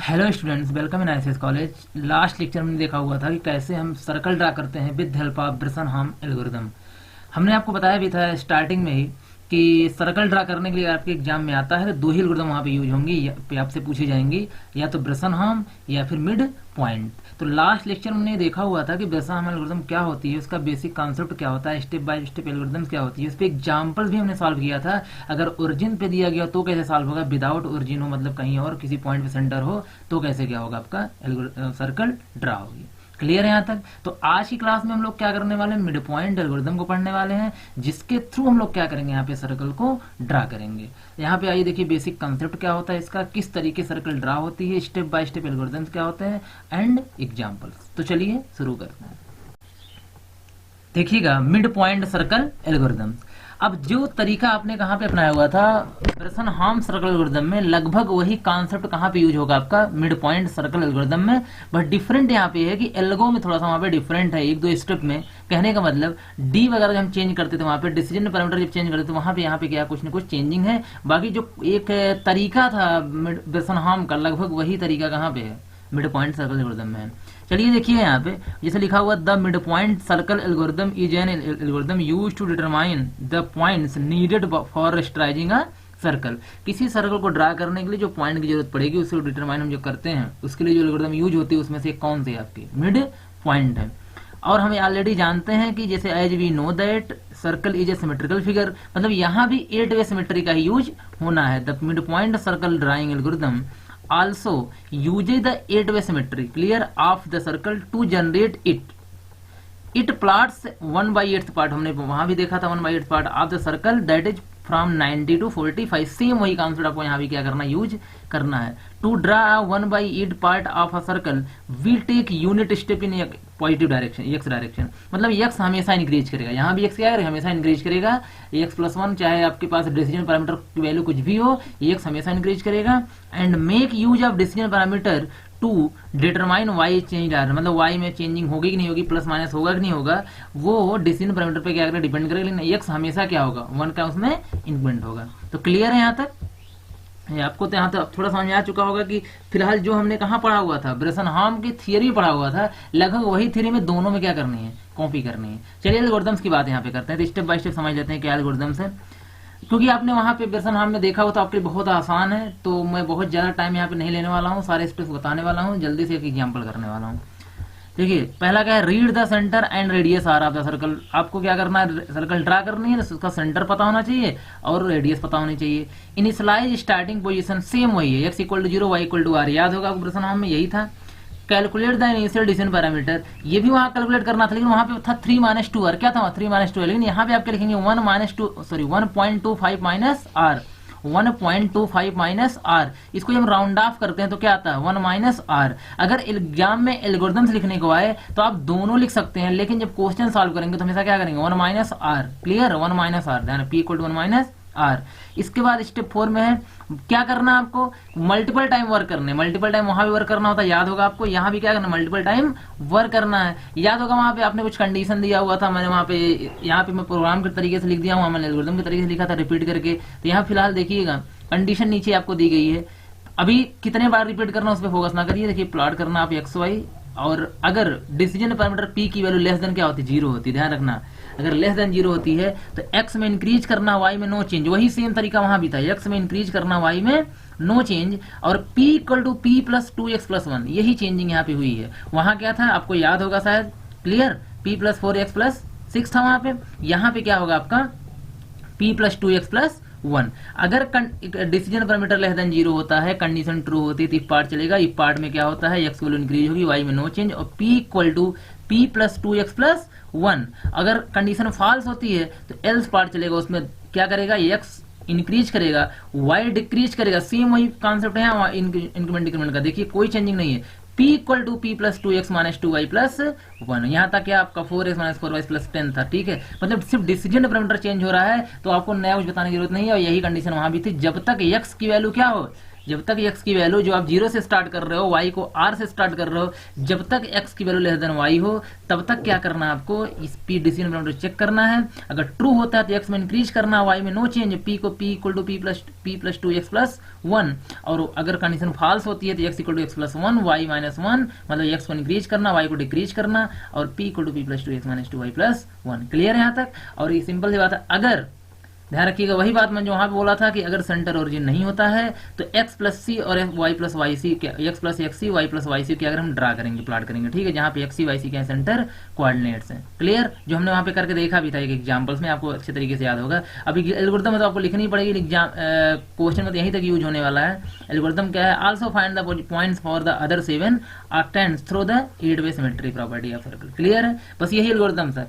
Hello students, welcome in ICS college. Last lecture में देखा हुआ था कि कैसे हम सर्कल ड्रा करते हैं with help of Bresson-harm algorithm. हमने आपको बताया भी था स्टार्टिंग में ही कि सर्कल ड्रा करने के लिए आपके एग्जाम में आता है तो दो ही एल्गोरिथम वहाँ पे यूज होंगी, आपसे पूछी जाएंगी, या तो ब्रेसन-हार्म या फिर मिड पॉइंट। तो लास्ट लेक्चर में हमने देखा हुआ था कि ब्रेसन-हार्म एल्गोरिथम क्या होती है, उसका बेसिक कॉन्सेप्ट क्या होता है, स्टेप बाय स्टेप एल्गोरिथम क्या होती है, उस पर एग्जाम्पल्स भी हमने सॉल्व किया था। अगर ओरिजिन पे दिया गया तो कैसे सॉल्व होगा, विदाउट ओरिजिन हो मतलब कहीं और किसी पॉइंट पे सेंटर हो तो कैसे क्या होगा, आपका सर्कल ड्रा होगी। क्लियर है यहाँ तक? तो आज की क्लास में हम लोग क्या करने वाले हैं, मिड पॉइंट एल्गोरिथम को पढ़ने वाले हैं, जिसके थ्रू हम लोग क्या करेंगे, यहाँ पे सर्कल को ड्रा करेंगे। यहाँ पे आइए देखिए बेसिक कंसेप्ट क्या होता है इसका, किस तरीके सर्कल ड्रा होती है, स्टेप बाय स्टेप एल्गोरिथम क्या होते हैं एंड एग्जाम्पल्स। तो चलिए शुरू करते हैं। देखिएगा मिड पॉइंट सर्कल एल्गोरिथम। अब जो तरीका आपने कहाँ पे अपनाया हुआ था ब्रेसन-हार्म सर्कल एल्गोरिथम में, लगभग वही कॉन्सेप्ट कहाँ पे यूज होगा आपका मिड पॉइंट सर्कल एल्गोरिथम में, बट डिफरेंट यहाँ पे है कि एल्गो में थोड़ा सा वहाँ पे डिफरेंट है एक दो स्टेप में। कहने का मतलब डी वगैरह जब हम चेंज करते थे वहाँ पे, डिसीजन पैरामीटर जब चेंज करते थे वहाँ पे, यहाँ पे क्या कुछ न कुछ चेंजिंग है। बाकी जो एक तरीका था ब्रेसन-हार्म का, लगभग वही तरीका कहाँ पे है, मिड पॉइंट सर्कल एल्गोरिथम में है। चलिए देखिए यहाँ पे जैसे लिखा हुआ the mid point circle algorithm is an algorithm used to determine the points needed for rasterizing a circle. किसी सर्कल को ड्रा करने के लिए जो पॉइंट की जरूरत पड़ेगी उसको डिटरमाइन हम जो करते हैं, उसके लिए जो एल्गोरिथम यूज होती है उसमें से कौन सी आपकी मिड पॉइंट है। और हमें ऑलरेडी जानते हैं कि जैसे as we know that circle is a symmetrical figure, मतलब यहाँ भी 8 वे सिमेट्री का ही यूज होना है। The mid point circle drawing algorithm also uses the 8-way symmetry clear of the circle to generate it. It plots 1/8 part, हमने वहां भी देखा था 1/8 part of the circle that is from 90 to 45। Same वही concept आपको यहाँ भी क्या करना, यूज करना है। To draw 1/8 part of a circle we take unit step in positive direction, x direction, मतलब एक्स हमेशा इंक्रीज करेगा। यहाँ भी एक्स क्या करेगा, हमेशा इंक्रीज करेगा। x+1 चाहे आपके पास डिसीजन पैरामीटर की वैल्यू कुछ भी हो, एक्स हमेशा इंक्रीज करेगा। And make use of decision parameter to determine y change or, मतलब वाई में चेंजिंग होगी कि नहीं होगी, प्लस माइनस होगा कि नहीं होगा, वो डिसीजन पैरामीटर पे क्या करेगा, डिपेंड करेगा। लेकिन एक्स हमेशा क्या होगा, 1 का उसमें इंक्रीमेंट होगा। तो क्लियर है यहाँ तक? आपको तो यहाँ तक थोड़ा समझ में आ चुका होगा कि फिलहाल जो हमने कहाँ पढ़ा हुआ था, ब्रेसन-हार्म की थियरी पढ़ा हुआ था, लगभग वही थियरी में दोनों में क्या करनी है, कॉपी करनी है। चलिए एल्गोरिथम्स की बात यहाँ पे करते हैं, तो स्टेप बाय स्टेप समझ लेते हैं क्या एल्गोरिथम्स है। क्योंकि आपने वहां पे ब्रेसन-हार्म में देखा हो तो आपके लिए बहुत आसान है, तो मैं बहुत ज्यादा टाइम यहाँ पे नहीं लेने वाला हूँ, सारे स्टेप्स बताने वाला हूँ, जल्दी से एक एग्जाम्पल करने वाला हूँ। देखिए पहला क्या है, read the centre and radius r of the circle. आपको क्या करना है, सर्कल ड्रा करनी है तो उसका सेंटर पता होना चाहिए और रेडियस पता होनी चाहिए। इनिशियलाइज स्टार्टिंग पोजीशन सेम वही है, x = 0 y = r, याद होगा आपको ब्रेसन-हार्म में यही था। Calculate the initial decision parameter, ये भी वहां कैलकुलेट करना था, लेकिन वहां पे था 3 - 2r, क्या था 3 - 2, लेकिन यहाँ पे आपके लिखेंगे 1.25 r, 1.25 r। इसको जब राउंड ऑफ करते हैं तो क्या आता है 1 - r। अगर एग्जाम में एल्गोरिथम्स लिखने को आए तो आप दोनों लिख सकते हैं, लेकिन जब क्वेश्चन सॉल्व करेंगे तो हमेशा क्या करेंगे 1 - r। क्लियर, 1 - r, ध्यान p = 1 - r। इसके बाद स्टेप 4 में है क्या करना, आपको मल्टीपल टाइम वर्क करने, मल्टीपल टाइम वहां भी वर्क करना होता है, याद होगा आपको। यहाँ भी क्या करना, मल्टीपल टाइम वर्क करना है। याद होगा वहां पे आपने कुछ कंडीशन दिया हुआ था, मैंने वहां पे, यहाँ पे मैं प्रोग्राम के तरीके से लिख दिया हूँ, मैंने एल्गोरिथम के तरीके से लिखा था रिपीट करके। तो यहाँ फिलहाल देखिएगा कंडीशन नीचे आपको दी गई है, अभी कितने बार रिपीट करना उस पर फोकस ना करिए। देखिए प्लॉट करना आप XY, और अगर डिसीजन पैरामीटर P की वैल्यू लेस देन क्या होती है, 0 होती है, ध्यान रखना। अगर लेस देन 0 होती है तो x में इंक्रीज करना, y में नो चेंज, वही सेम तरीका वहां भी था, x में इंक्रीज करना, y में नो चेंज, और p = p + 2x+1, यही चेंजिंग यहाँ पे हुई है। वहां क्या था आपको याद होगा शायद, क्लियर, p + 4x+6 था वहां पे। यहाँ पे क्या होगा आपका p + 2x+1। अगर डिसीजन पैरामीटर लेस देन 0 होता है, कंडीशन ट्रू होती है तो इफ पार्ट चलेगा, इफ पार्ट में क्या होता है x वैल्यू इंक्रीज होगी, y में नो चेंज, और p = p + 2x+1। अगर कंडीशन फॉल्स होती है तो एल्स पार्ट चलेगा, उसमें क्या करेगा, x इंक्रीज करेगा, y डिक्रीज करेगा। सेम वही कॉन्सेप्ट है इंक्रीमेंट डिक्रीमेंट का, देखिए कोई चेंजिंग नहीं है। p = p + 2x - 2y+1, यहाँ तक क्या आपका 4x - 4y+10 था, ठीक है। मतलब सिर्फ डिसीजन पैरामीटर चेंज हो रहा है तो आपको नया कुछ बताने की जरूरत नहीं है, और यही कंडीशन वहां भी थी, जब तक x की वैल्यू क्या हो, जब तक x की वैल्यू जो आप 0 से स्टार्ट कर रहे हो, y को r से स्टार्ट कर रहे हो, जब तक x की वैल्यू लेस देन y हो तब तक क्या करना है आपको, इस p डिसीजन पैरामीटर चेक करना है। अगर ट्रू होता है तो x में इंक्रीज करना, y में नो चेंज, p को p equal to p plus 2x plus 1, और अगर कंडीशन फॉल्स होती है तो x equal to x plus 1, y minus 1, मतलब x को इंक्रीज करना, y को डिक्रीज करना, और p equal to p plus 2x minus 2y plus 1। Clear है यहाँ तक? और ये सिंपल सी बात है। अगर ध्यान रखिएगा वही बात मैं जो वहां पे बोला था कि अगर सेंटर ओरिजिन नहीं होता है तो x प्लस सी और y plus y c, x plus x c, y plus y c की अगर हम ड्रा करेंगे, प्लॉट करेंगे, ठीक है, जहां पे एक्स सी वाई सी के सेंटर कोऑर्डिनेट्स हैं। क्लियर? जो हमने वहां पे करके देखा भी था एक एग्जांपल्स में, आपको अच्छे तरीके से याद होगा। अभी एल्गोरिथम तो आपको लिखनी पड़ेगी, एग्जाम क्वेश्चन में तो यहीं तक यूज होने वाला है। एल्गोरिथम क्या है? Also find the points for the other 7 octants through the eight way symmetry property of circle. Clear है? बस यही एल्गोरिथम है।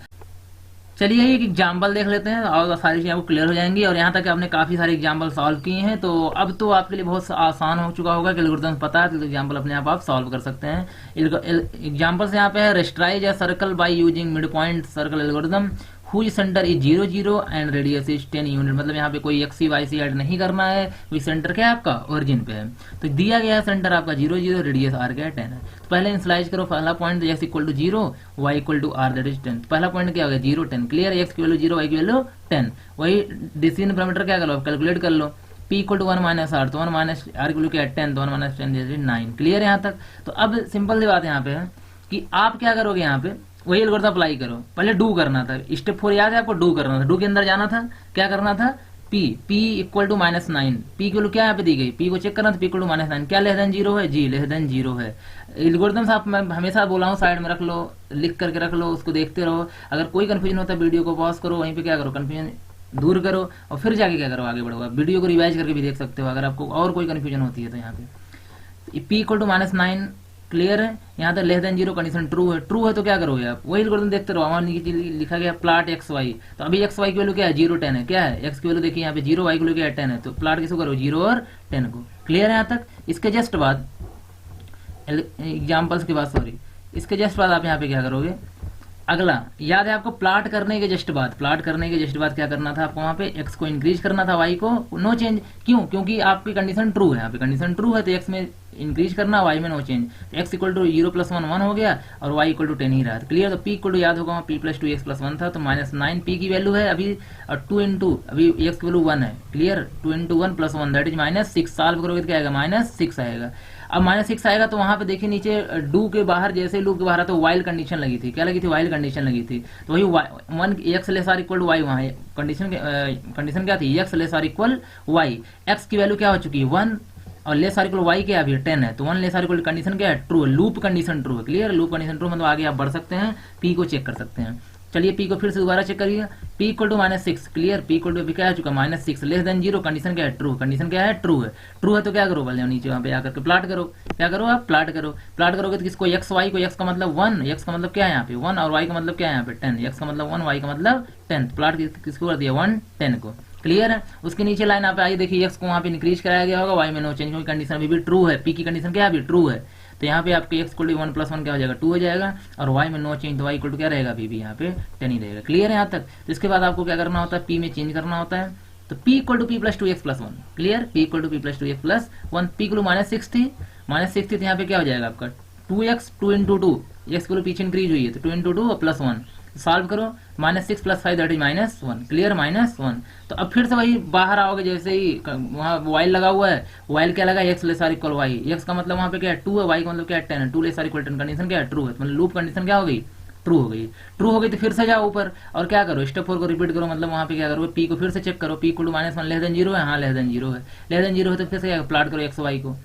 चलिए एक एग्जाम्पल देख लेते हैं और सारी चीजें आपको क्लियर हो जाएंगी। और यहाँ तक आपने काफी सारे एग्जाम्पल सॉल्व किए हैं, तो अब तो आपके लिए बहुत आसान हो चुका होगा कि एल्गोरिथम पता है तो एग्जाम्पल अपने आप सॉल्व कर सकते हैं। एग्जाम्पल्स यहाँ पे है, rasterize a circle by using mid point circle algorithm हुई centre is 0 0 and radius is 10 unit. मतलब यहाँ पे कोई एक्स वाई सी ऐड नहीं करना है, कोई सेंटर क्या है आपका ओरिजिन पे है। तो दिया गया है सेंटर आपका 0 0, रेडियस आर क्या है 10 है। तो पहले इनिशियलाइज करो, पहला point x equal to 0, y equal to r that is 10। पहला पॉइंट क्या हो गया 0 10। क्लियर? एक्स की वैल्यू 0, वाई की वैल्यू 10। वही डिसीजन पैरामीटर क्या करो, कैलकुलेट कर लो। p equal to 1 minus r, तो 1 माइनस आर की वैल्यू क्या है 10, तो 1 माइनस 10 जैसे 9। क्लियर है यहाँ तक? तो अब सिंपल सी बात यहाँ पे है कि आप क्या करोगे, यहाँ पे वही एल्गोरिथम अप्लाई करो। पहले डू करना था, स्टेप 4 याद है आपको, डू करना था। डू के अंदर जाना था, क्या करना था, p इक्वल टू -9, p की वैल्यू क्या यहाँ पे दी गई, p को चेक करना था, p इक्वल टू -9, क्या लेस देन 0 है, जी लेस देन 0 है। एल्गोरिथम आप मैं हमेशा बोला हूँ साइड में रख लो, लिख करके रख लो, उसको देखते रहो। अगर कोई कंफ्यूजन होता है वीडियो को पॉज करो, वहीं पे क्या करो, कंफ्यूजन दूर करो और फिर जाके क्या करो, आगे बढ़ो। वीडियो को रिवाइज करके भी देख सकते हो अगर आपको और कोई कंफ्यूजन होती है तो। यहाँ पे p इक्वल टू -9 क्लियर है। यहाँ तक लेस देन 0 कंडीशन ट्रू है। ट्रू है तो क्या करोगे आप, वही एल्गोरिथम देखते रहो। हमारे नीचे लिखा गया प्लॉट एक्स वाई, तो अभी एक्स वाई की वैल्यू क्या है 0 10 है। क्या है एक्स की वैल्यू देखिए यहाँ पे 0, वाई की वैल्यू क्या है 10 है। तो प्लॉट किसको करो 0 और 10 को। क्लियर है यहाँ तक? इसके जस्ट बाद एग्जाम्पल्स के बाद, सॉरी, इसके जस्ट बाद आप यहाँ पे क्या करोगे, अगला याद है आपको, प्लॉट करने के जस्ट बाद, प्लॉट करने के जस्ट बाद क्या करना था आपको, वहां पे x को इंक्रीज करना था, y को नो चेंज। क्यों? क्योंकि आपकी कंडीशन ट्रू है, यहाँ पे कंडीशन ट्रू है तो x में इंक्रीज करना, y में no change. x equal to 0 + 1 1 हो गया और y इक्वल टू 10 ही रहा। क्लियर? तो p इक्वल टू याद होगा p + 2x + 1 था, तो -9 p की वैल्यू है अभी, और 2 × अभी x की वैल्यू 1 है। क्लियर? 2 × 1 + 1 that is -6। सॉल्व करोगे तो क्या आएगा, -6 आएगा। अब -6 आएगा तो वहां पे देखिए नीचे डू के बाहर, जैसे लूप के बाहर तो वाइल कंडीशन लगी थी। क्या लगी थी? वाइल कंडीशन लगी थी। तो वही 1 x less or equal to y, वहां कंडीशन क्या थी, x less or equal y. x की वैल्यू क्या हो चुकी है 1 और लेस आर इक्वल वाई क्या अभी 10 है, तो 1 लेस आर इक्वल कंडीशन क्या है ट्रू है, लूप कंडीशन ट्रू है। क्लियर? लूप कंडीशन ट्रू मतलब आगे आप बढ़ सकते हैं, p को चेक कर सकते हैं। चलिए p को फिर से दोबारा चेक करिए, p equal to -6। Clear? p equal to क्या आ चुका -6, लेस देन 0, कंडीशन क्या है ट्रू, कंडीशन क्या है ट्रू है। ट्रू है तो क्या करो, बोल नीचे वहां पे आकर के प्लॉट करो। क्या करो आप, प्लॉट करो। प्लॉट करोगे तो किसको, x y को, x का मतलब 1, x का मतलब क्या है यहाँ पे 1, और y का मतलब क्या है यहाँ पे 10, x का मतलब 1, y का मतलब 10। प्लॉट किसको कर दिया 1 10 को। क्लियर है? उसके नीचे लाइन आप आइए देखिए, x को वहां पे इंक्रीज कराया गया होगा, y में नो चेंज, क्योंकि कंडीशन अभी भी ट्रू है, p की कंडीशन क्या है अभी ट्रू है। तो यहाँ पे आपके x इक्वल टू 1 + 1 क्या हो जाएगा 2 हो जाएगा, और y में नो चेंज, तो y इक्वल टू क्या रहेगा अभी भी यहाँ पे 10 ही रहेगा। क्लियर है यहाँ तक? तो इसके बाद आपको क्या करना होता है, p में चेंज करना होता है। तो p equal to p + 2x + 1। Clear? p equal to p + 2x + 1, p equal to -60 तो यहाँ पे क्या हो जाएगा आपका 2x 2 × 2, x की वैल्यू पीछे इंक्रीज हुई है तो 2 × 2 और +1 सॉल्व करो, -6 + 5 दैट इज -1। क्लियर? -1। तो अब फिर से वही बाहर आओगे, जैसे ही वहाँ वाइल लगा हुआ है, वाइल क्या लगा x less or equal y, x का मतलब वहाँ पे क्या है 2 है, y का मतलब क्या है 10 है, 2 लेस आर इक्वल 10, कंडीशन क्या है ट्रू है, मतलब लूप कंडीशन क्या हो गई ट्रू हो गई। ट्रू हो गई तो फिर से जाओ ऊपर और क्या करो, स्टेप 4 को रिपीट करो, मतलब वहाँ पे क्या करो, p को फिर से चेक करो, p equal to -1 less than 0 है, हाँ लेस देन 0 है, लेस देन 0 है तो फिर से प्लॉट करो x y को।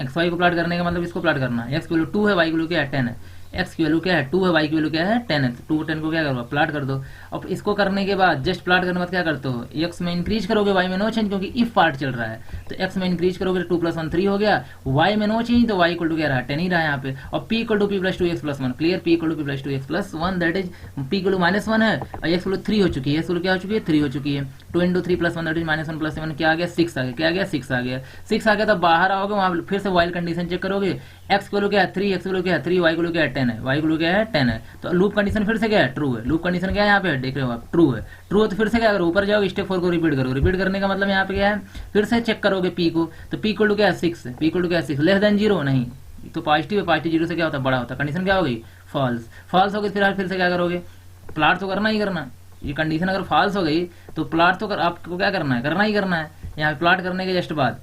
x y को प्लॉट करने का मतलब इसको प्लॉट करना है, x की वैल्यू 2 है, y की वैल्यू क्या है 10 है, x की वैल्यू क्या है 2 है, y की वैल्यू क्या है 10 है, तो 2 10 को क्या करो प्लॉट कर दो। अब इसको करने के बाद जस्ट प्लॉट करने के बाद क्या करते हो, x में इंक्रीज करोगे, y में नो चेंज, क्योंकि इफ पार्ट चल रहा है, तो x में इंक्रीज करोगे 2 + 1 3 हो गया, y में नो चेंज तो y इक्वल टू क्या रहा 10 ही रहा यहाँ पे, और p equal to p + 2x + 1। Clear? p equal to p + 2x + 1 that is p equal to -1 है और x इक्वल 3 हो चुकी है, x इक्वल क्या हो चुकी है 3 हो चुकी है, 2 × 3 + 1 दैट इज -1 + 7 क्या आ गया 6 आ गया, क्या आ गया 6 आ गया, 6 आ गया। तो बाहर आओगे, वहां फिर से वाइल कंडीशन चेक करोगे, x की वैल्यू क्या है 3, x की वैल्यू क्या है 3, y की वैल्यू क्या है 10 है, y इक्वल क्या है 10 है। तो लूप कंडीशन फिर से क्या है ट्रू है, लूप कंडीशन क्या है यहाँ पे देख रहे हो आप ट्रू है, ट्रू है तो फिर से क्या करो ऊपर जाओगे स्टेप 4 को रिपीट करो, रिपीट करने का मतलब यहाँ पे क्या है फिर से चेक करोगे p को, तो p इक्वल क्या है 6, p इक्वल क्या है 6 लेस देन 0 नहीं तो पॉजिटिव है, पॉजिटिव 0 से क्या होता है बड़ा होता है, कंडीशन क्या हो गई फॉल्स, फॉल्स हो गई फिर से क्या करोगे प्लॉट तो करना ही करना, ये कंडीशन अगर फॉल्स हो गई तो प्लॉट तो आपको क्या करना ही करना है। यहाँ पे प्लॉट करने के जस्ट बाद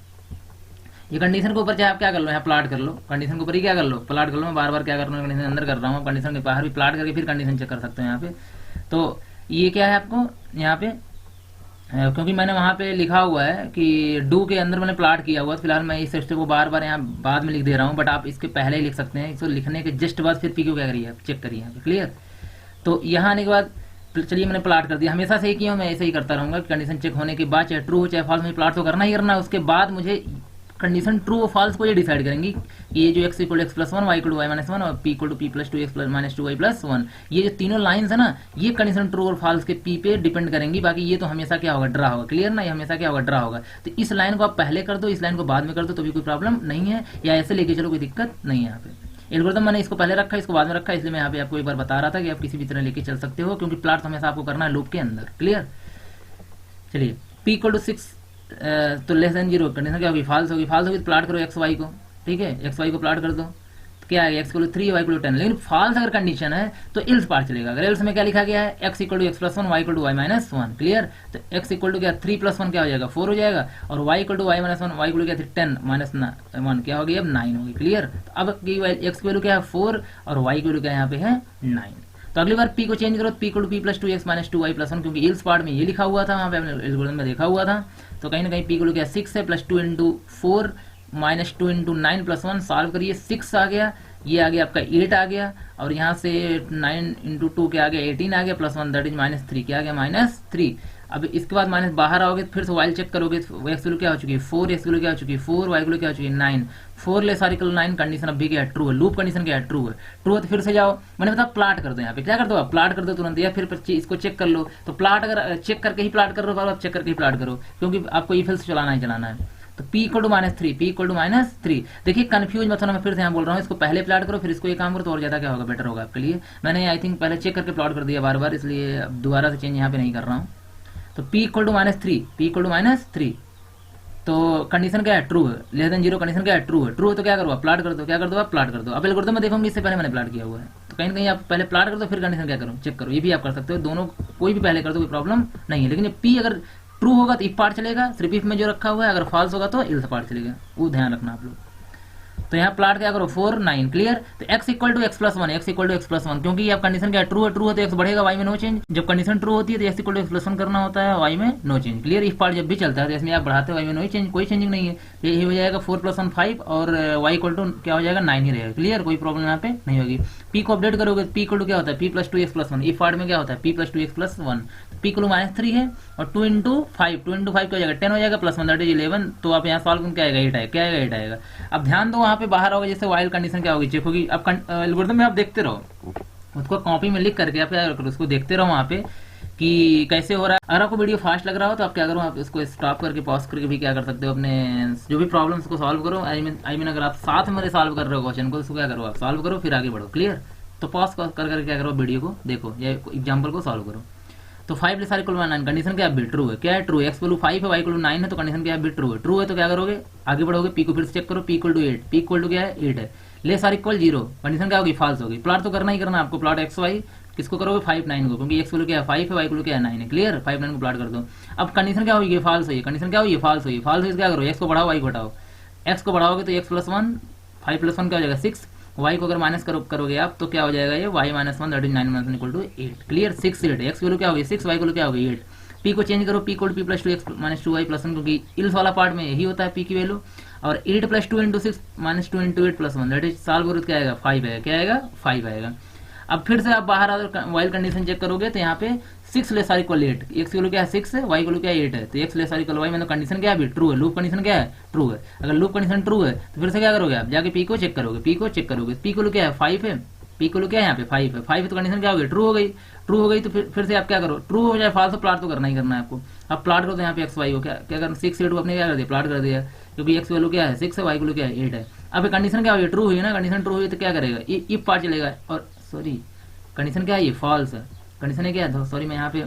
ये कंडीशन के ऊपर चाहे आप क्या कर लो यहाँ प्लॉट कर लो, कंडीशन के ऊपर ही क्या कर लो प्लॉट कर लो, मैं बार बार क्या कर रहा हूँ कंडीशन अंदर कर रहा हूँ, कंडीशन के बाहर भी प्लॉट करके फिर कंडीशन चेक कर सकते हो यहाँ पे। तो ये क्या है आपको यहाँ पे क्योंकि मैंने वहाँ पे लिखा हुआ है कि डू के अंदर मैंने प्लॉट किया हुआ, फिलहाल मैं इस स्टेप को बार बार यहाँ बाद में लिख दे रहा हूँ, बट आप इसके पहले ही लिख सकते हैं, इसको लिखने के जस्ट बाद फिर पी क्यू क्या करिए चेक करिए यहाँ पे क्लियर। तो यहाँ आने के बाद चलिए मैंने प्लॉट कर दिया, हमेशा से ही किया हूँ मैं ऐसे ही करता रहूंगा, कंडीशन चेक होने के बाद चाहे ट्रू हो चाहे फॉल्स मुझे प्लॉट तो करना ही करना है, उसके बाद मुझे कंडीशन ट्रू और फॉल्स को ये डिसाइड करेंगी कि ये जो x equal x plus 1 y equal y minus 1 और p equal to p plus 2 x minus 2 y plus 1, ये जो तीनों लाइंस है ना ये कंडीशन ट्रू और फॉल्स के p पे डिपेंड करेंगी, बाकी ये तो हमेशा क्या होगा ड्रा होगा, क्लियर ना, ये हमेशा क्या होगा ड्रा होगा। तो इस लाइन को आप पहले कर दो, इस लाइन को बाद में कर दो तो भी कोई प्रॉब्लम नहीं है, या ऐसे लेके चलो कोई दिक्कत नहीं है। यहाँ पे एल्गोरिथम मैंने इसको पहले रखा इसको बाद में रखा, इसलिए मैं यहाँ पे आपको एक बार बता रहा था कि आप किसी भी तरह लेके चल सकते हो, क्योंकि प्लॉट हमेशा आपको करना है लूप के अंदर, क्लियर। चलिए p इक्वल टू 6 तो लेस देन 0 कंडीशन क्या होगी फॉल्स होगी, फॉल्स होगी तो प्लॉट करो एक्स वाई को, ठीक है एक्स वाई को प्लॉट कर दो तो क्या है एक्स इक्वल 3 वाई इक्वल 10, लेकिन फॉल्स अगर कंडीशन है तो इल्स पार्ट चलेगा, अगर इल्स में क्या लिखा गया है x equal to x plus 1 y equal to y minus 1, clear. तो एक्स इक्वल टू क्या 3 प्लस 1 क्या हो जाएगा 4 हो जाएगा, और y equal to y minus 1 y equal क्या 10 माइनस 1 क्या होगी अब 9 होगी, क्लियर। तो अब एक्स की वैल्यू क्या है 4 और वाई की वैल्यू क्या यहाँ पे है 9। तो अगली बार p को चेंज करो, p equal to p plus 2x minus 2y plus 1, क्योंकि इल्स पार्ट में ये लिखा हुआ था, वहाँ पे हमने एल्गोरिथम में देखा हुआ था, तो कहीं ना कहीं p इक्वल क्या 6 है plus 2 into 4 minus 2 into 9 plus 1, solve करिए 6 आ गया, ये आ गया आपका 8 आ गया, और यहाँ से 9 इंटू 2 क्या आ गया 18 आ गया, प्लस 1 दैट इज माइनस 3 क्या आ गया माइनस 3। अब इसके बाद माइनस बाहर आओगे फिर से वाइल चेक करोगे, एक्स वैल्यू क्या हो चुकी है 4, एक्स वैल्यू क्या हो चुकी है 4, वाई वैल्यू क्या हो चुकी है 9, 4 ले सारी 9 कंडीशन अब भी क्या है ट्रू है, लूप कंडीशन क्या है ट्रू है, ट्रू है तो फिर से जाओ मैंने बताया प्लॉट कर दो, यहाँ पे क्या कर दो आप प्लॉट कर दो तुरंत, या फिर इसको चेक कर लो, तो प्लॉट अगर चेक करके ही प्लॉट कर लो आप चेक करके ही प्लॉट करो, क्योंकि आपको ई फिल्स चलाना है। तो p equal to -3, p equal to -3, देखिए कंफ्यूज मत होना, मैं फिर से यहाँ बोल रहा हूँ इसको पहले प्लॉट करो फिर इसको एक काम करो तो और ज्यादा क्या होगा बेटर होगा आपके लिए। मैंने आई थिंक पहले चेक करके प्लॉट कर दिया बार बार, इसलिए अब दोबारा से चेंज यहाँ पे नहीं कर रहा हूँ। तो p equal to -3, p equal to -3, तो कंडीशन क्या है ट्रू है, लेस देन 0 कंडीशन क्या है ट्रू है तो क्या करो आप प्लॉट कर दो, क्या कर दो आप प्लॉट कर दो। अब एल्गोरिथम में देखोगे इससे पहले मैंने प्लॉट किया हुआ है, तो कहीं ना कहीं आप पहले प्लॉट कर दो फिर कंडीशन क्या करो चेक करो, ये भी आप कर सकते हो, दोनों कोई भी पहले कर दो कोई प्रॉब्लम नहीं है। लेकिन p अगर ट्रू होगा तो इफ पार्ट चलेगा, सिर्फ इफ में जो रखा हुआ है, अगर फॉल्स होगा तो इल्स पार्ट चलेगा, वो ध्यान रखना आप लोग। तो यहाँ प्लॉट क्या करो 4 9 क्लियर। तो x equal to x plus 1, x equal to x plus 1, क्योंकि अब कंडीशन क्या है ट्रू है तो x बढ़ेगा, y में नो चेंज, जब कंडीशन ट्रू होती है तो x equal to x plus 1 करना होता है, y में no change, clear. If part जब भी चलता है तो इसमें आप बढ़ाते हो y में नो चेंज, कोई चेंजिंग नहीं है, यही हो जाएगा 4 प्लस 1 5 और y इक्वल टू क्या हो जाएगा 9 ही रहेगा, क्लियर, कोई प्रॉब्लम यहाँ पे नहीं होगी। p को अपडेट करोगे p इक्वल टू क्या होता है p plus 2 x plus 1, if part में क्या होता है p plus 2 x plus 1, p equal to -3 है और 2 इंटू 5 क्या हो जाएगा 10 हो जाएगा, प्लस 1 दैट इज 11, तो आप यहाँ सॉल्व क्या आएगा 8 आएगा, क्या आएगा 8 आएगा। अब ध्यान दो वहाँ पे बाहर होगा जैसे वाइल कंडीशन क्या होगी चेक होगी, अब एल्गोरिथम में आप देखते रहो, उसको कॉपी में लिख करके आप क्या करो उसको देखते रहो वहाँ पे कि कैसे हो रहा है। अगर आपको वीडियो फास्ट लग रहा हो तो आप क्या करो आप इसको स्टॉप करके पॉज करके भी क्या कर सकते हो, अपने जो भी प्रॉब्लम्स को सॉल्व करो, आई मीन अगर आप साथ में सॉल्व कर रहे हो क्वेश्चन को उसको क्या करो आप सॉल्व करो फिर आगे बढ़ो, क्लियर। तो पॉज कर करके क्या करो वीडियो को देखो या एग्जाम्पल को सॉल्व करो। तो 5 ले सारे इक्वल 9 कंडीशन क्या है ट्रू है, क्या है ट्रू है, एक्स वैल्यू 5 है वाई इक्वल 9 है, तो कंडीशन क्या है ट्रू है तो क्या करोगे आगे बढ़ोगे, पी को फिर से चेक करो, p equal to 8, p equal to क्या है 8 है, ले सारे इक्वल 0, कंडीशन क्या होगी फॉल्स होगी। प्लॉट तो करना ही करना आपको, प्लॉट एक्स वाई किसको करोगे 5 9 को, क्योंकि एक्स वैल्यू क्या है 5 है वाई इक्वल क्या है 9 है, क्लियर। 5 9 को प्लॉट कर दो। अब कंडीशन क्या होगी फॉल्स हुई, कंडीशन क्या हुई फॉल्स हुई, फॉल्स हुई क्या करो एक्स को बढ़ाओ वाई को घटाओ, एक्स को बढ़ाओगे तो एक्स प्लस 1 5 प्लस 1 क्या हो जाएगा 6, वाई को अगर माइनस करोगे आप तो क्या हो जाएगा ये y minus 1 that is 9 minus 1 equal to 8, clear. 6 8 x value क्या होगी 6 वाई वैल्यू क्या होगी 8, पी को चेंज करो, p equal p plus 2 x minus 2 y plus 1, क्योंकि इल्स वाला पार्ट में यही होता है पी की वैल्यू, और 8 plus 2 into 6 minus 2 into 8 plus 1 that is solve करो क्या आएगा 5 आएगा, क्या आएगा 5 आएगा। अब फिर से आप बाहर वाइल कंडीशन चेक करोगे तो यहाँ पे 6 ले सारी इक्वल 8, एक्स वैल्यू क्या है 6 है, वाई वैल्यू क्या है 8 है, तो एक्स ले सारी इक्वल वाई मतलब कंडीशन क्या है ट्रू है, लूप कंडीशन क्या है ट्रू है। अगर लूप कंडीशन ट्रू है तो फिर से क्या करोगे आप जाके पी को चेक करोगे, पी को चेक करोगे, पी को क्या है 5 है, पी को क्या है यहाँ पे 5 है, 5 तो कंडीशन क्या हो गई ट्रू हो गई, ट्रू हो गई तो फिर से आप क्या करो ट्रू हो जाए फॉल्स तो प्लॉट तो करना ही करना है आपको। अब प्लॉट करो तो यहाँ पे एक्स वाई हो क्या करना 6 8 अपने क्या कर दिया प्लॉट कर दिया, क्योंकि एक्स वैल्यू क्या है 6 है वाई वैल्यू क्या है 8 है, अब कंडीशन क्या हुई, ट्रू हुई ना, कंडीशन ट्रू हुई तो क्या करेगा, इफ पार्ट चलेगा, और सॉरी कंडीशन क्या है, ये फॉल्स है, कंडीशन है क्या है, सॉरी मैं यहाँ पे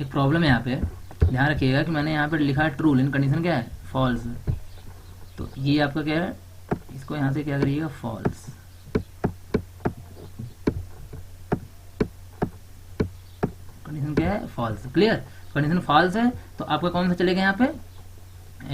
एक प्रॉब्लम है, यहाँ पे ध्यान रखिएगा कि मैंने यहाँ पे लिखा है ट्रू, लेकिन कंडीशन क्या है, फॉल्स। तो ये आपका क्या है, इसको यहाँ से क्या करिएगा, फॉल्स। कंडीशन क्या है, फॉल्स। क्लियर, कंडीशन फॉल्स है तो आपका कौन सा चलेगा, यहाँ पे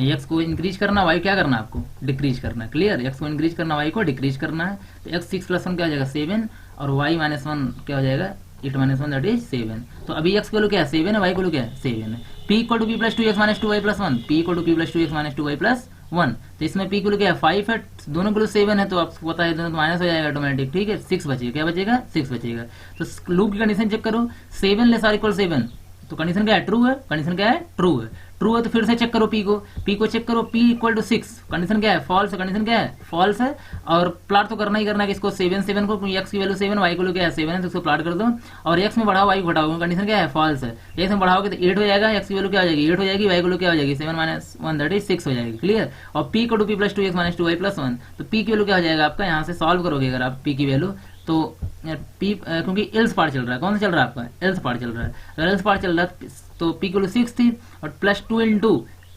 एक्स को इंक्रीज करना, वाई क्या करना, आपको डिक्रीज करना है। क्लियर, एक्स को इंक्रीज करना, वाई को डिक्रीज करना है। तो एक्स 6 + 1 क्या हो जाएगा 7, और वाई -1 क्या हो जाएगा 8 - 1 दैट इज 7। तो अभी एक्स की वैल्यू क्या है 7 है, वाई की वैल्यू क्या है 7 है। p = p + 2x - 2y + 1, p = p + 2x - 2y + 1। तो इसमें p की वैल्यू क्या है 5 है, दोनों की वैल्यू 7 है, तो आपको पता है दोनों तो माइनस हो जाएगा ऑटोमेटिक। ठीक है, 6 बचेगा, क्या बचेगा 6 बचेगा। तो लूप की कंडीशन चेक करो, 7 ≤ 7, तो कंडीशन क्या है, ट्रू है, कंडीशन क्या है, ट्रू है। ट्रू है तो फिर से चेक करो p को चेक करो, p = 6, कंडीशन क्या है, फॉल्स है, कंडीशन क्या है, फॉल्स है। और प्लॉट तो करना ही करना है कि इसको 7 7 को, x की वैल्यू 7, y की वैल्यू क्या है 7 है, तो इसको प्लॉट कर दो, और x में बढ़ाओ, y को घटाओ, कंडीशन क्या है, फॉल्स है। x में बढ़ाओगे तो 8 हो जाएगा, x की वैल्यू क्या हो जाएगी 8 हो जाएगी, y की वैल्यू क्या हो जाएगी 7 - 1 दैट इज 6 हो जाएगी। क्लियर, और p = p + 2x - 2y + 1, तो p की वैल्यू क्या हो जाएगा आपका, यहाँ से सॉल्व करोगे अगर आप p की वैल्यू, तो p क्योंकि एल्स पार्ट चल रहा है, कौन सा चल रहा है आपका, एल्स पार्ट चल रहा है। अगर एल्स पार्ट चल रहा है तो p की वैल्यू 6 थी, और +2 ×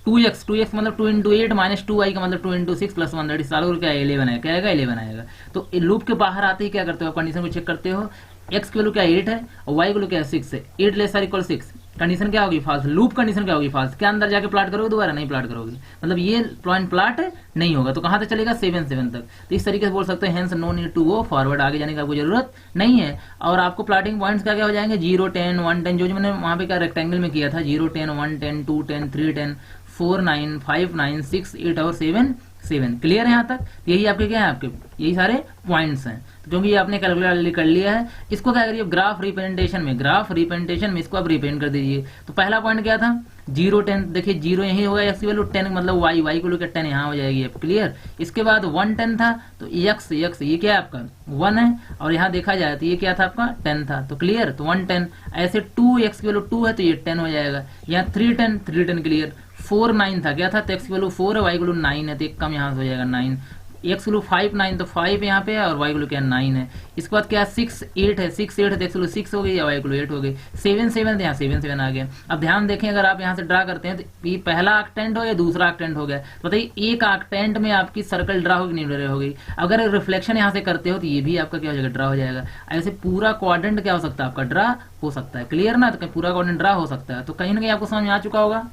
2x मतलब 2 × 8 - 2y का मतलब 2 × 6 + 1 दैट इज सालों क्या 11 है, क्या आएगा 11 आएगा। तो लूप के बाहर आते ही क्या करते हो, कंडीशन को चेक करते हो, x की वैल्यू क्या 8 है और y की वैल्यू क्या है 6 है, 8 ≤ 6, कंडीशन क्या होगी फॉल्स, लूप कंडीशन क्या होगी फॉल्स। क्या अंदर जाके प्लॉट करोगे, दोबारा नहीं प्लॉट करोगे, मतलब ये पॉइंट प्लॉट नहीं होगा। तो कहां तक चलेगा 7 7 तक। तो इस तरीके से बोल सकते हैं, hence no need to go forward, आगे जाने की आपको जरूरत नहीं है। और आपको प्लॉटिंग पॉइंट्स क्या क्या हो जाएंगे 0 10 1 10, जो मैंने वहां पे क्या रेक्टेंगल में किया था 0 10 1 10 2 10 3 10 4 9 5 9 6 8 और 7 7। क्लियर है यहाँ तक, यही आपके क्या है, आपके यही सारे पॉइंट्स हैं। तो क्योंकि ये आपने कैलकुलेट कर लिया है, इसको क्या करिए ग्राफ रिप्रेजेंटेशन में इसको आप रिप्रेजेंट कर दीजिए। तो पहला पॉइंट क्या था 0 10, देखिए 0 यही होगा, एक्स की वैल्यू 10 मतलब y को लेकर 10 यहाँ हो जाएगी अब। क्लियर, इसके बाद 1 10 था, तो x ये क्या है आपका 1 है, और यहाँ देखा जाए तो ये क्या था आपका 10 था। तो क्लियर, तो 1 10 ऐसे 2 x की वैल्यू 2 है तो ये 10 हो जाएगा। यहाँ 3 10 क्लियर, 4 9 था, क्या था, तो x की वैल्यू 4 है, y की वैल्यू 9 है, तो एक कम यहाँ से हो जाएगा 9। x की वैल्यू 5 9, तो 5 यहाँ पे है, और y की वैल्यू क्या 9 है। इसके बाद क्या 6 8 है, 6 8 है, तो x की वैल्यू 6 हो गई, या y की वैल्यू 8 हो गई। 7 7 यहाँ 7 7 आ गया। अब ध्यान देखें, अगर आप यहाँ से ड्रा करते हैं तो ये पहला आर्कटेंट हो या दूसरा आर्कटेंट हो गया, तो बताइए एक आर्कटेंट में आपकी सर्कल ड्रा होगी नहीं ड्रा होगी। अगर रिफ्लेक्शन यहाँ से करते हो तो ये भी आपका क्या हो जाएगा ड्रा हो जाएगा। ऐसे पूरा क्वाड्रेंट क्या हो सकता है आपका ड्रा हो सकता है। क्लियर ना, तो पूरा क्वाड्रेंट ड्रा हो सकता है। तो कहीं ना कहीं आपको समझ में आ चुका होगा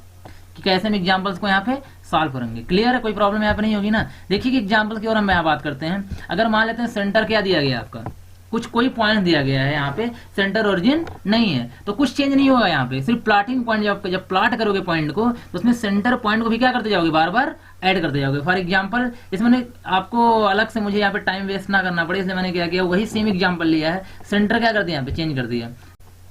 कि कैसे हम एग्जांपल्स को यहाँ पे सॉल्व करेंगे। क्लियर है, कोई प्रॉब्लम यहाँ पे नहीं होगी ना। देखिए कि एग्जांपल की ओर हम यहाँ बात करते हैं। अगर मान लेते हैं सेंटर क्या दिया गया आपका, कुछ कोई पॉइंट दिया गया है, यहाँ पे सेंटर ओरिजिन नहीं है, तो कुछ चेंज नहीं होगा यहाँ पे, सिर्फ प्लॉटिंग पॉइंट जब प्लॉट करोगे पॉइंट को, तो उसमें सेंटर पॉइंट को भी क्या करते जाओगे, बार बार ऐड करते जाओगे। फॉर एग्जाम्पल इसमें आपको अलग से मुझे यहाँ पे टाइम वेस्ट ना करना पड़े, इसलिए मैंने क्या किया, वही सेम एग्जाम्पल लिया है, सेंटर क्या कर दिया यहाँ पे चेंज कर दिया।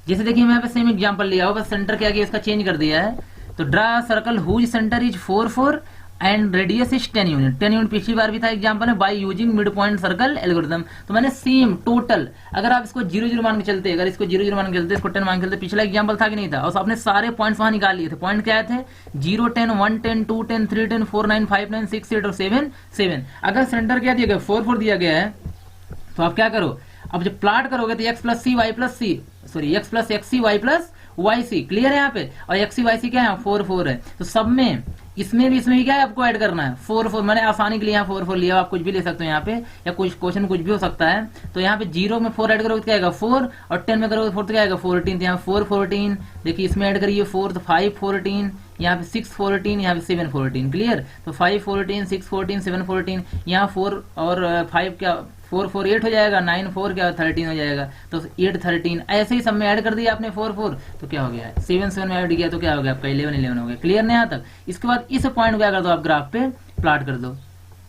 जैसे देखिए मैं यहाँ पे सेम एग्जाम्पल लिया हो, बस सेंटर क्या किया इसका चेंज कर दिया है। तो draw circle whose centre is 4 4 and radius is 10 unit. 10 unit पिछली बार भी था एग्जांपल में, by using mid point circle algorithm. तो मैंने सेम टोटल, अगर आप इसको 0 0 मान के चलते, अगर इसको 0 0 मान के चलते, इसको 10 मान के चलते, पिछला एग्जांपल था कि नहीं था, और आपने सारे पॉइंट्स वहां निकाल लिए थे। पॉइंट क्या थे 0 10 1 10 2 10 3 10 4 9 5 9 6 8 और 7 7। अगर सेंटर क्या दिया गया 4 4 दिया गया है, तो आप क्या करो, अब जब प्लॉट करोगे तो x + c y + c, sorry x + xc y + yc। Clear है यहाँ पे, और xc yc क्या है 4 4 है। तो सब में इसमें भी क्या है आपको ऐड करना है 4 4। मैंने आसानी के लिए यहाँ 4 4 लिया, आप कुछ भी ले सकते हो यहाँ पे, या कुछ क्वेश्चन कुछ भी हो सकता है। तो यहाँ पे 0 में 4 ऐड करोगे तो क्या आएगा 4, और 10 में करोगे 4 तो क्या आएगा 14। तो यहाँ 4 14, देखिए इसमें ऐड करिए 4 तो 5 14, यहाँ पे 6 14, यहाँ पे 7 14। क्लियर, तो 5 14 6 14 7 14, यहाँ 4 और 5 क्या 4 4 8 हो जाएगा, 9 4 क्या 13 हो जाएगा। तो 8 13 ऐसे ही सब में ऐड कर दिया आपने 4 4, तो क्या हो गया 7 7 में ऐड किया, तो क्या हो गया आपका 11 11 हो गया। क्लियर नहीं यहाँ तक। इसके बाद इस पॉइंट क्या कर दो आप ग्राफ पे प्लॉट कर दो।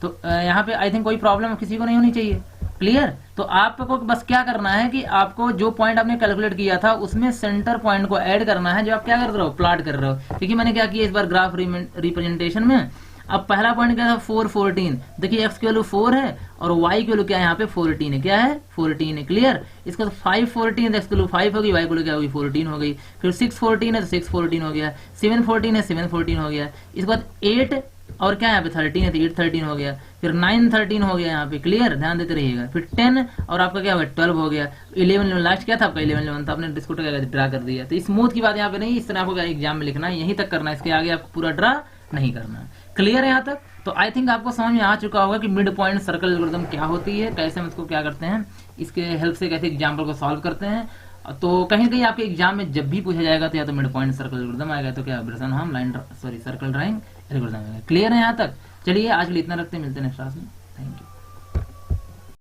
तो यहाँ पे आई थिंक कोई प्रॉब्लम किसी को नहीं होनी चाहिए। क्लियर, तो आपको बस क्या करना है कि आपको जो पॉइंट आपने कैलकुलेट किया था उसमें सेंटर पॉइंट को ऐड करना है, जो आप क्या कर रहे हो प्लॉट कर रहे हो। क्योंकि मैंने क्या किया इस बार ग्राफ रिप्रेजेंटेशन में, अब पहला पॉइंट क्या था 4 14, देखिए x की वैल्यू 4 है और y की वैल्यू क्या है यहाँ पे 14 है, क्या है 14 है। क्लियर, इसका 5 14 है, x की वैल्यू 5 होगी, y की वैल्यू क्या होगी 14 हो गई। फिर 6 14 है तो 6 14 हो गया, 7 14 है 7 14 हो गया। इसके बाद 8 और क्या है यहाँ पे 13 है तो 8 13 हो गया, फिर 9 13 हो गया यहाँ पे, क्लियर, ध्यान देते रहिएगा। फिर 10 और आपका क्या होगा 12 हो गया, 11 लास्ट क्या था आपका 11 था, आपने इसको ड्रा कर दिया। तो स्मूथ की बात यहाँ पे नहीं, इस तरह आपको एग्जाम में लिखना है, यहीं तक करना है, इसके आगे आपको पूरा ड्रा नहीं करना है। क्लियर है यहाँ तक? तो आई थिंक आपको समझ में आ चुका होगा कि मिड पॉइंट सर्कल एल्गोरिथम क्या होती है, कैसे हम इसको क्या करते हैं, इसके हेल्प से कैसे एग्जाम्पल को सॉल्व करते हैं। तो कहीं ना कहीं आपके एग्जाम में जब भी पूछा जाएगा तो या तो मिड पॉइंट सर्कल एल्गोरिथम आएगा, तो क्या Bresson-harm line circle drawing algorithm आएगा। क्लियर है यहाँ तक? चलिए आज के लिए इतना रखते हैं, मिलते हैं नेक्स्ट क्लास में। Thank you.